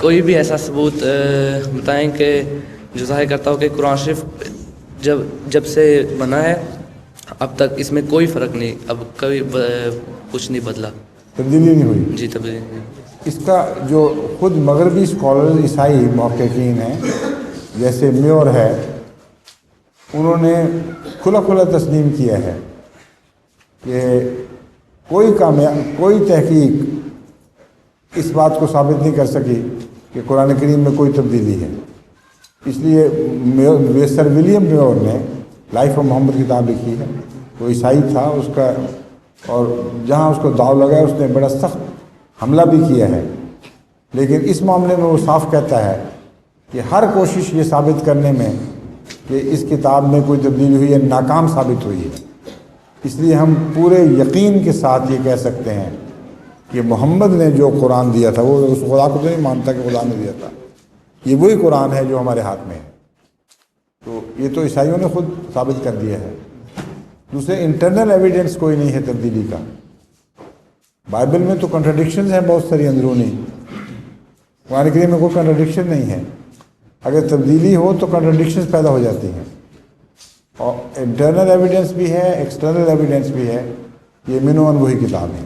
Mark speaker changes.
Speaker 1: کوئی بھی ایسا ثبوت بتائیں کہ جو ظاہر کرتا ہو کہ قرآن شریف جب سے بنا ہے اب تک اس میں کوئی فرق نہیں، اب کبھی کچھ نہیں بدلا،
Speaker 2: تبدیلی نہیں ہوئی.
Speaker 1: جی تبدیلی نہیں.
Speaker 2: اس کا جو خود مغربی اسکالر عیسائی محققین ہیں جیسے میور ہے، انہوں نے کھلا کھلا تسلیم کیا ہے کہ کوئی تحقیق اس بات کو ثابت نہیں کر سکی کہ قرآن کریم میں کوئی تبدیلی ہے. اس لیے سر ولیم میور نے لائف آف محمد کتاب لکھی ہے. وہ عیسائی تھا اس کا، اور جہاں اس کو داؤ لگا ہے اس نے بڑا سخت حملہ بھی کیا ہے، لیکن اس معاملے میں وہ صاف کہتا ہے کہ ہر کوشش یہ ثابت کرنے میں کہ اس کتاب میں کوئی تبدیلی ہوئی ہے ناکام ثابت ہوئی ہے. اس لیے ہم پورے یقین کے ساتھ یہ کہہ سکتے ہیں کہ محمد نے جو قرآن دیا تھا، وہ اس خدا کو تو نہیں مانتا کہ خدا نے دیا تھا، یہ وہی قرآن ہے جو ہمارے ہاتھ میں ہے. تو یہ تو عیسائیوں نے خود ثابت کر دیا ہے. دوسرے انٹرنل ایویڈنس کوئی نہیں ہے تبدیلی کا. بائبل میں تو کنٹراڈکشنز ہیں بہت ساری اندرونی، قرآن کریم میں کوئی کنٹراڈکشن نہیں ہے. اگر تبدیلی ہو تو کنٹراڈکشنز پیدا ہو جاتی ہیں، اور انٹرنل ایویڈنس بھی ہے ایکسٹرنل ایویڈنس بھی ہے. یہ من و عن وہی کتاب ہے.